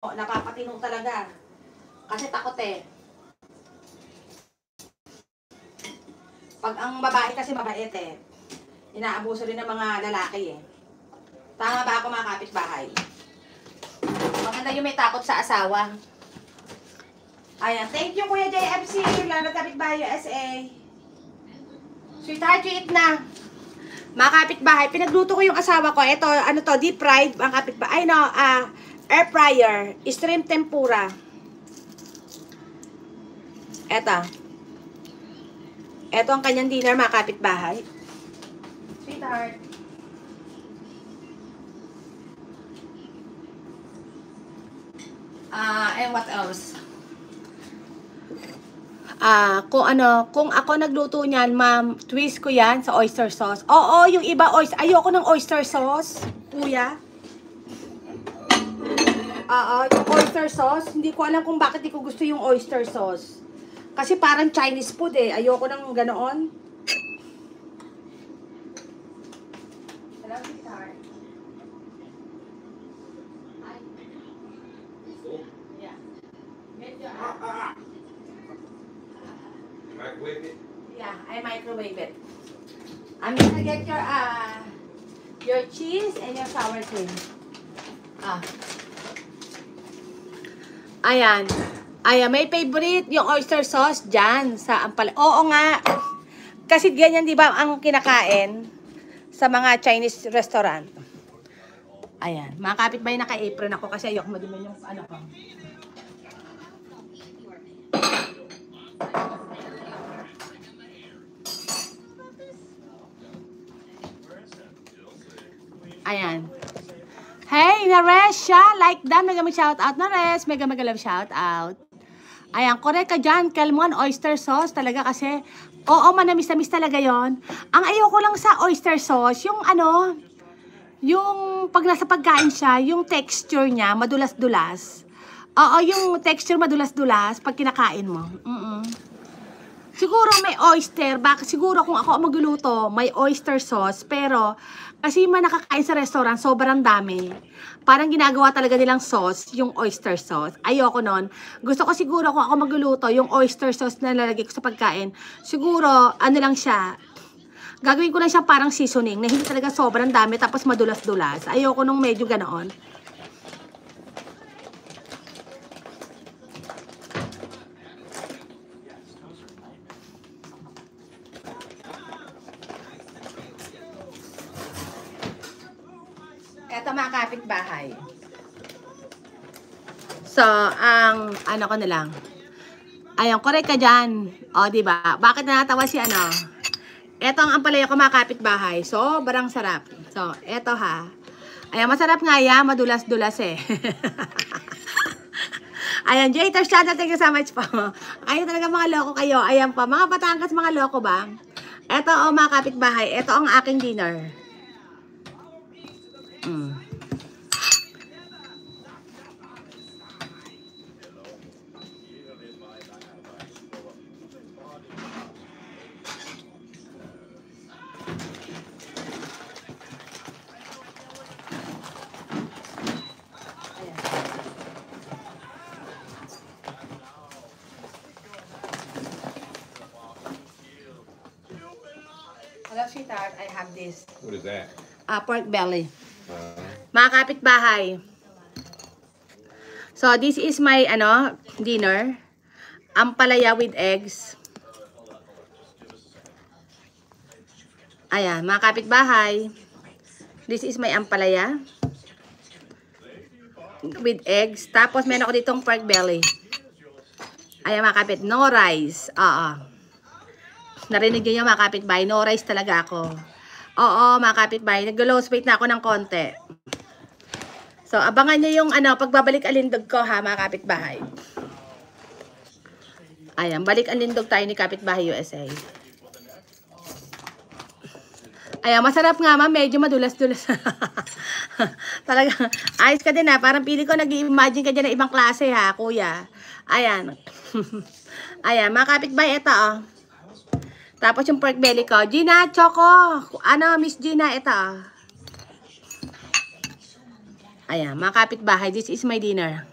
napapatino talaga. Kasi takot eh. Pag ang babae kasi mabait eh, inaabuso rin ng mga lalaki eh. Tama ba ako mga kapitbahay? Maganda yung may takot sa asawa. Ayan, thank you Kuya JFC, Lalo Kapitbahay USA. Sweetheart, you eat na. Mga kapitbahay, pinagluto ko yung asawa ko. Ito, ano to, deep fried, mga kapitbahay. Ay no, air fryer, shrimp tempura. Ito ang kanyang dinner, mga kapitbahay. Sweetheart. And what else? Kung ako nagluto niyan, ma'am, twist ko yan sa oyster sauce. Oo, yung iba, ayoko ng oyster sauce, kuya. Yung oyster sauce, hindi ko alam kung bakit di ko gusto yung oyster sauce. Kasi parang Chinese food eh, ayoko ng ganoon. Microwave it? Yeah, I microwave it. I'm gonna get your cheese and your sour cream. Ayan. May favorite yung oyster sauce dyan sa Ampalaya. Oo nga. Kasi ganyan, di ba, ang kinakain sa mga Chinese restaurant. Ayan. Mga kapitbahay, naka-apron ako kasi ayoko madiman yung ano ko. Ayan. Hey, Naresha! Like that. Mega mag-shoutout, Nares. Mega love shoutout. Ayan, correct ka dyan. Kelmon, oyster sauce. Talaga kasi, oo, manamis-namis talaga yon. Ang ayoko lang sa oyster sauce, yung ano, yung pag nasa pagkain siya, yung texture niya, madulas-dulas. Oo, yung texture madulas-dulas pag kinakain mo. Siguro may oyster, siguro kung ako ang magluluto, may oyster sauce, pero kasi man nakakain sa restaurant, sobrang dami. Parang ginagawa talaga nilang sauce, yung oyster sauce. Ayoko nun. Gusto ko siguro kung ako magluluto, yung oyster sauce na lalagay ko sa pagkain, siguro, ano lang siya, gagawin ko lang siya parang seasoning, na hindi talaga sobrang dami, tapos madulas-dulas. Ayoko nung medyo ganoon. Eto mga kapitbahay. So, ang ano ko na lang. Ayun, correct ka dyan. O, diba? Bakit natatawa si ano? Eto ang ampalaya ko mga kapitbahay. Sobrang sarap. So, eto ha. Ayan, masarap nga yan. Madulas-dulas eh. Ayan, Jaters Channel, thank you so much po. Ayun talaga mga loko kayo. Ayan pa, mga Batangas, mga loko ba? Eto mga kapitbahay. Eto ang aking dinner. Hello, sweetheart. I have this. What is that? Pork belly. Mga kapitbahay. So, this is my, dinner. Ampalaya with eggs. Ayan, mga kapitbahay. This is my ampalaya. With eggs. Tapos, meron ako ditong pork belly. Ayan, mga kapit. No rice. Narinig niyo mga kapitbahay. No rice talaga ako. Oo, mga kapitbahay. Nag-lose weight na ako ng konti. So, abangan nyo yung pagbabalik alindog ko ha, mga kapitbahay. Ayan, balik alindog tayo ni Kapitbahay USA. Ayan, masarap nga ma'am. Medyo madulas-dulas. Talaga, ayos ka din ha. Parang pili ko nag-imagine ka dyan ng ibang klase ha, kuya. Ayan. Ayan, mga kapitbahay, ito Tapos yung pork belly ko. Gina, Choco. Miss Gina, ito Ayan, mga kapitbahay. This is my dinner.